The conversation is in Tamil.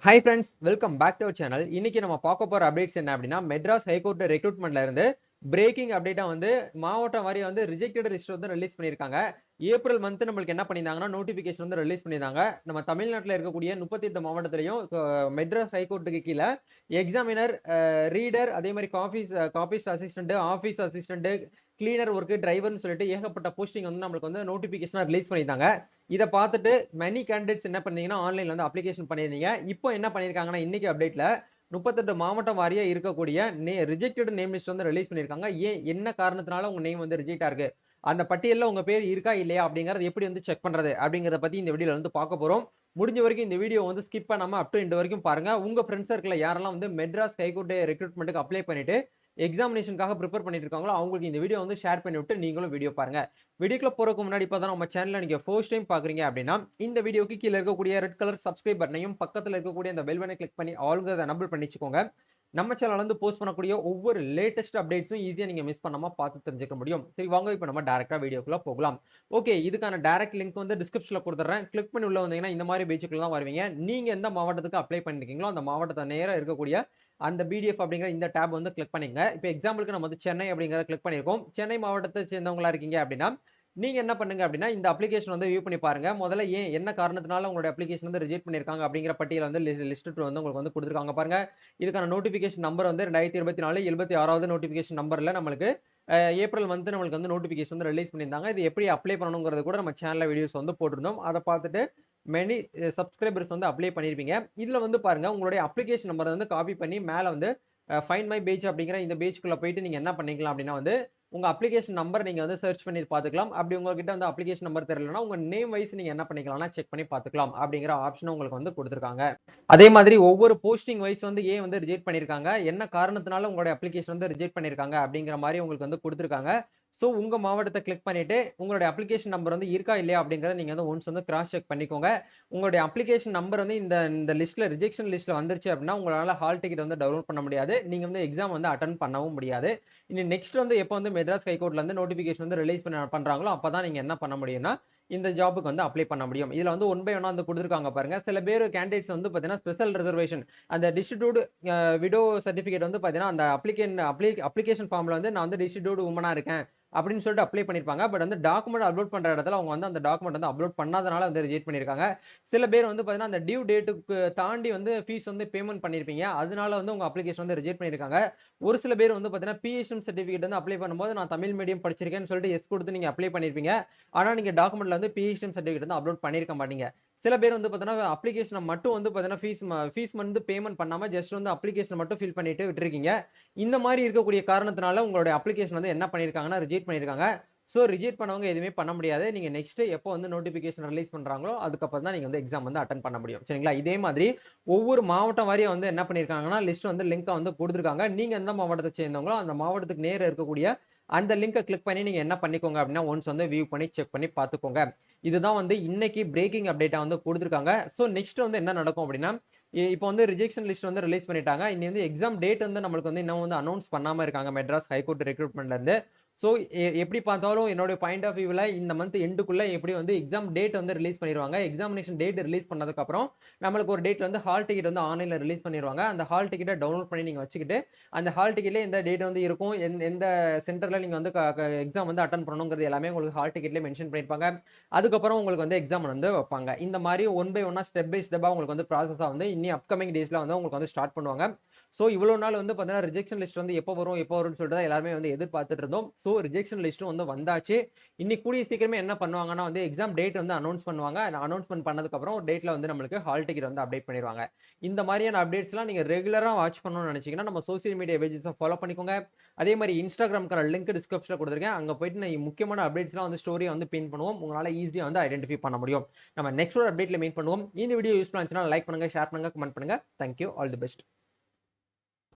Hi friends, welcome back to our channel. இன்னைக்கு நம்ம பார்க்க போற அப்டேட்ஸ் என்ன அப்படின்னா, மெட்ராஸ் ஹைகோர்ட் ரெக்ரூட்மெண்ட்ல இருந்து பிரேக்கிங் அப்டேட்டா வந்து மாவட்டம் வாரியா வந்து ரிஜெக்டட் லிஸ்ட் வந்து ரிலீஸ் பண்ணியிருக்காங்க. ஏப்ரல் மந்த் நம்மளுக்கு என்ன பண்ணியிருந்தாங்கன்னா, நோட்டிபிகேஷன் வந்து ரிலீஸ் பண்ணியிருந்தாங்க. நம்ம தமிழ்நாட்டில் இருக்கக்கூடிய 38 மாவட்டத்திலையும் மெட்ராஸ் ஹைகோர்ட்டுக்கு கீழே எக்ஸாமினர், ரீடர், அதே மாதிரி காபீஸ் assistant, office assistant, cleaner work, டிரைவர்னு சொல்லிட்டு ஏகப்பட்ட போஸ்டிங் வந்து நம்மளுக்கு வந்து நோட்டிபிகேஷனா ரிலீஸ் பண்ணியிருந்தாங்க. இதை பார்த்துட்டு மெனி கேண்டிடேட்ஸ் என்ன பண்ணீங்கன்னா ஆன்லைன்ல வந்து அப்ளிகேஷன் பண்ணியிருந்தீங்க. இப்போ என்ன பண்ணியிருக்காங்கன்னா இன்னைக்கு அப்டேட்ல 38 மாவட்டம் வாரியா இருக்கக்கூடிய ரிஜெக்டட் நேம் லிஸ்ட் வந்து ரிலீஸ் பண்ணியிருக்காங்க. ஏன், என்ன காரணத்தினால உங்க நேம் வந்து ரிஜெக்ட் ஆயிருக்கு, அந்த பட்டியலில் உங்க பேர் இருக்கா இல்லையா அப்படிங்கறது எப்படி வந்து செக் பண்றது அப்படிங்கறத பத்தி இந்த வீடியோல வந்து பார்க்க போறோம். முடிஞ்ச வரைக்கும் இந்த வீடியோ வந்து ஸ்கிப் பண்ணாம அப் டு எண்ட் வரைக்கும் பாருங்க. உங்க ஃப்ரெண்ட்ஸ் சர்க்கிள் யாரெல்லாம் வந்து மெட்ராஸ் ஹைகோர்ட் ரெக்ரூட்மெண்ட்டுக்கு அப்ளை பண்ணிட்டு எக்ஸாமினேஷனுக்காக ப்ரிப்பேர் பண்ணிட்டு இருக்காங்களோ அவங்களுக்கு இந்த வீடியோ வந்து ஷேர் பண்ணி விட்டு நீங்களும் வீடியோ பாருங்க. வீடியோக்குள்ள போறதுக்கு முன்னாடி இப்பதான் நம்ம சேனல்ல நீங்க ஃபர்ஸ்ட் டைம் பாக்குறீங்க அப்படின்னா இந்த வீடியோக்கு கீழே இருக்கக்கூடிய ரெட் கலர் சப்ஸ்கிரைப் பட்டனையும் பக்கத்துல இருக்கக்கூடிய அந்த பெல் பட்டனை கிளிக் பண்ணி ஆல்ங்கிறத எனபிள் பண்ணிச்சுக்கோங்க. நம்ம சேனல்ல வந்து போஸ்ட் பண்ணக்கூடிய ஒவ்வொரு லேட்டஸ்ட் அப்டேட்ஸும் ஈஸியா நீங்க மிஸ் பண்ணாம பார்த்து தெரிஞ்சுக்க முடியும். சரி, வாங்க இப்போ நம்ம டைரக்டா வீடியோக்குள்ள போகலாம். ஓகே, இதுக்கான டைரக்ட் லிங்க் வந்து டிஸ்கிரிப்ஷன்ல கொடுத்துறேன். கிளிக் பண்ணி உள்ள வந்தீங்கன்னா இந்த மாதிரி பேஜுக்குள்ள தான் வருவீங்க. நீங்க எந்த மாவட்டத்துக்கு அப்ளை பண்ணிருக்கீங்களோ அந்த மாவட்டத்தை நேரா இருக்கக்கூடிய அந்த பிடிஎஃப் அப்படிங்கிற இந்த டேப் வந்து கிளிக் பண்ணிங்க. இப்போ எக்ஸாம்பிளுக்கு நம்ம வந்து சென்னை அப்படிங்கறத கிளிக் பண்ணிருக்கோம். சென்னை மாவட்டத்தை சேர்ந்தவங்களா இருக்கீங்க அப்படின்னா நீங்க என்ன பண்ணுங்க அப்படின்னா இந்த அப்ளிகேஷன் வந்து வியூ பண்ணி பாருங்க. முதல்ல ஏன், என்ன காரணத்தினால உங்களுடைய அப்ளிகேஷன் வந்து ரிஜெக்ட் பண்ணிருக்காங்க அப்படிங்கிற பட்டியல் வந்து லிஸ்ட் வந்து உங்களுக்கு வந்து கொடுத்துருக்காங்க பாருங்க. இதுக்கான நோட்டிபிகேஷன் நம்பர் வந்து 2024 76வது நோட்டிபிகேஷன் நம்பர்ல நம்மளுக்கு ஏப்ரல் மந்த் நம்மளுக்கு வந்து நோட்டிபிகேஷன் வந்து ரிலீஸ் பண்ணியிருந்தாங்க. இது எப்படி அப்ளை பண்ணணுங்கிறது கூட நம்ம சேனல்ல வீடியோஸ் வந்து போட்டிருந்தோம். அதை பார்த்துட்டு மெனி சப்ஸ்கிரைபர்ஸ் வந்து அப்ளை பண்ணிருப்பீங்க. இதுல வந்து பாருங்க, உங்களுடைய அப்ளிகேஷன் நம்பர் வந்து காப்பி பண்ணி மேல வந்து ஃபைண்ட் மை பேஜ் அப்படிங்கிற இந்த பேஜ்க்குள்ள போயிட்டு நீங்க என்ன பண்ணிக்கலாம் அப்படின்னா வந்து உங்க அப்ளிகேஷன் நம்பர் நீங்க வந்து சர்ச் பண்ணி பாத்துக்கலாம். அப்படி உங்ககிட்ட வந்து அப்ளிகேஷன் நம்பர் தெரியலனா உங்க நேம் வைஸ் நீங்க என்ன பண்ணிக்கலாம்னா செக் பண்ணி பாத்துக்கலாம் அப்படிங்கிற ஆப்ஷன் உங்களுக்கு வந்து கொடுத்திருக்காங்க. அதே மாதிரி ஒவ்வொரு போஸ்டிங் வைஸ் வந்து ஏன் வந்து ரிஜெக்ட் பண்ணிருக்காங்க, என்ன காரணத்தினால உங்களுடைய அப்ளிகேஷன் வந்து ரிஜெக்ட் பண்ணிருக்காங்க அப்படிங்கிற மாதிரி உங்களுக்கு வந்து கொடுத்திருக்காங்க. சோ உங்க மாவட்டத்தை கிளிக் பண்ணிட்டு உங்களுடைய அப்ளிகேஷன் நம்பர் வந்து இருக்கா இல்லையா அப்படிங்கறத நீங்க வந்து ஒன்ஸ் வந்து கிராஸ் செக் பண்ணிக்கோங்க. உங்களுடைய அப்ளிகேஷன் நம்பர் வந்து இந்த லிஸ்ட்ல ரிஜெக்ஷன் லிஸ்ட்ல வந்துருச்சு அப்படின்னா உங்களால ஹால் டிக்கெட் வந்து டவுன்லோட் பண்ண முடியாது. நீங்க வந்து எக்ஸாம் வந்து அட்டெண்ட் பண்ணவும் முடியாது. இனி நெக்ஸ்ட் வந்து எப்போ வந்து மெட்ராஸ் ஹைகோர்ட்ல இருந்து நோட்டிபிகேஷன் வந்து ரிலீஸ் பண்றாங்களோ அப்பதான் நீங்க என்ன பண்ண முடியும்னா இந்த ஜாபுக்கு வந்து அப்ளை பண்ண முடியும். இதுல வந்து ஒன் பை ஒன்னா வந்து கொடுத்துருக்காங்க பாருங்க. சில பேர் கேண்டிடேட்ஸ் வந்து பாத்தீங்கன்னா ஸ்பெஷல் ரிசர்வேஷன் அந்த டிஸ்ட்ரிபியூட் விடோ சர்டிபிகேட் வந்து பாத்தீங்கன்னா அந்த அப்ளிகேஷன் ஃபார்ம்ல வந்து நான் வந்து டிஸ்ட்ரிபியூட் உமனா இருக்கேன் அப்படின்னு சொல்லிட்டு அப்ளை பண்ணிருப்பாங்க. பட் வந்து டாக்குமெண்ட் அப்லோட் பண்ற இடத்துல அவங்க வந்து அந்த டாக்குமெண்ட் வந்து அப்லோட் பண்ணாதனால வந்து ரிஜெக்ட் பண்ணிருக்காங்க. சில பேர் வந்து பாத்தீங்கன்னா அந்த டியூ டேட்டுக்கு தாண்டி வந்து ஃபீஸ் வந்து பேமெண்ட் பண்ணிருப்பீங்க, அதனால வந்து உங்க அப்ளிகேஷன் வந்து ரிஜெக்ட் பண்ணிருக்காங்க. ஒரு சில பேர் வந்து பாத்தீங்கன்னா பிஎஸ்எம் சர்டிபிகேட் வந்து அப்ளை பண்ணும்போது நான் தமிழ் மீடியம் படிச்சிருக்கேன்னு சொல்லிட்டு எஸ் கொடுத்து நீங்க அப்ளை பண்ணிருப்பீங்க. ஆனா நீங்க டாக்குமெண்ட்ல வந்து பிஎஸ்எம் சர்டிபிகேட் வந்து அப்லோட் பண்ணிருக்க மாட்டீங்க. சில பேர் வந்து பாத்தீங்கன்னா அப்ளிகேஷன் மட்டும் வந்து பாத்தீங்கன்னா ஃபீஸ் வந்து பேமெண்ட் பண்ணாம ஜஸ்ட் வந்து அப்ளிகேஷன் மட்டும் ஃபில் பண்ணிட்டு விட்டுருக்கீங்க. இந்த மாதிரி இருக்கக்கூடிய காரணத்தினால உங்களுடைய அப்ளிகேஷன் வந்து என்ன பண்ணிருக்காங்கன்னா ரிஜெக்ட் பண்ணிருக்காங்க. சோ ரிஜெக்ட் பண்ணவங்க எதுவுமே பண்ண முடியாது. நீங்க நெக்ஸ்ட் எப்போ வந்து நோட்டிபிகேஷன் ரிலீஸ் பண்றாங்களோ அதுக்கப்புறம் தான் நீங்க வந்து எக்ஸாம் வந்து அட்டெண்ட் பண்ண முடியும். சரிங்களா? இதே மாதிரி ஒவ்வொரு மாவட்டம் வாரியா வந்து என்ன பண்ணிருக்காங்கன்னா லிஸ்ட் வந்து லிங்க் வந்து கொடுத்துருக்காங்க. நீங்க எந்த மாவட்டத்தை சேர்ந்தவங்களோ அந்த மாவட்டத்துக்கு நேர இருக்கக்கூடிய அந்த லிங்கை கிளிக் பண்ணி நீங்க என்ன பண்ணிக்கோங்க அப்படின்னா ஒன்ஸ் வந்து வியூ பண்ணி செக் பண்ணி பார்த்துக்கோங்க. இதுதான் வந்து இன்னைக்கு பிரேக்கிங் அப்டேட்டா வந்து கொடுத்துருக்காங்க. சோ நெக்ஸ்ட் வந்து என்ன நடக்கும் அப்படின்னா இப்போ வந்து ரிஜெக்ஷன் லிஸ்ட் வந்து ரிலீஸ் பண்ணிட்டாங்க. இனி வந்து எக்ஸாம் டேட் வந்து நம்மளுக்கு வந்து இன்னும் வந்து அனௌன்ஸ் பண்ணாம இருக்காங்க மெட்ராஸ் ஹைகோர்ட் ரெக்ரூட்மெண்ட்ல இருந்து. சோ எப்படி பார்த்தாலும் என்னோட பாயிண்ட் ஆஃப் வியூல இந்த மந்த் எண்டுக்குள்ள எப்படி வந்து எக்ஸாம் டேட் வந்து ரிலீஸ் பண்ணிடுவாங்க. எக்ஸாமினேஷன் டேட் ரிலீஸ் பண்ணதுக்கு அப்புறம் நம்மளுக்கு ஒரு டேட் வந்து ஹால் டிக்கெட் வந்து ஆன்லைன்ல ரிலீஸ் பண்ணிடுவாங்க. அந்த ஹால் டிக்கெட்டை டவுன்லோட் பண்ணி நீங்க வச்சுக்கிட்டு அந்த ஹால் டிக்கெட்ல எந்த டேட் வந்து இருக்கும், எந்த சென்டர்ல நீங்க வந்து எக்ஸாம் வந்து அட்டன் பண்ணணுங்கிறது எல்லாமே உங்களுக்கு ஹால் டிக்கெட்ல மென்ஷன் பண்ணிருப்பாங்க. அதுக்கப்புறம் உங்களுக்கு வந்து எக்ஸாம் வந்து வைப்பாங்க. இந்த மாதிரி ஒன் பை ஒன்னா ஸ்டெப் பை ஸ்டெப்பா உங்களுக்கு வந்து ப்ராசஸா வந்து இன்னி அப்கமிங் டேஸ்ல வந்து உங்களுக்கு வந்து ஸ்டார்ட் பண்ணுவாங்க. சோ இவ்வளவு நாள் வந்து பாத்தீங்கன்னா ரிஜெக்ஷன் லிஸ்ட் வந்து எப்போ வரும்னு சொல்லிட்டு எல்லாருமே வந்து எதிர்பார்த்துட்டு இருந்தோம். சோ ரிஜெக்ஷன் லிஸ்ட்டும் வந்து வந்தாச்சு. இன்னைக்கு கூடிய சீக்கிரமே என்ன பண்ணுவாங்கன்னா வந்து எக்ஸாம் டேட் வந்து அனௌன்ஸ் பண்ணுவாங்க. அனௌன்ஸ்மெண்ட் பண்ணதுக்கு அப்புறம் ஒரு டேட்ல வந்து நம்மளுக்கு ஹால் டிக்கெட் வந்து அப்டேட் பண்ணிடுவாங்க. இந்த மாதிரியான அப்டேட்ஸ் எல்லாம் நீங்க ரெகுலரா வாட்ச் பண்ணணும்னு நினைச்சீங்கன்னா நம்ம சோசியல் மீடியா பேஜஸ் ஃபாலோ பண்ணிக்கோங்க. அதே மாதிரி இன்ஸ்டாகிராம்க்கான லிங்க் டிஸ்கிரிப்ஷன்ல கொடுத்துருக்கேன். அங்க போயிட்டு நான் முக்கியமான அப்டேட்ஸ் எல்லாம் வந்து ஸ்டோரியை வந்து பின் பண்ணுவோம். உங்களால ஈஸியா வந்து ஐடென்டிஃபை பண்ண முடியும். நம்ம நெக்ஸ்ட் ஒரு அப்டேட்ல மீட் பண்ணுவோம். இந்த வீடியோ யூஸ்ஃபுல்லா இருந்துச்சுன்னா லைக் பண்ணுங்க, ஷேர் பண்ணுங்க, கமெண்ட் பண்ணுங்க. Thank you, all the best.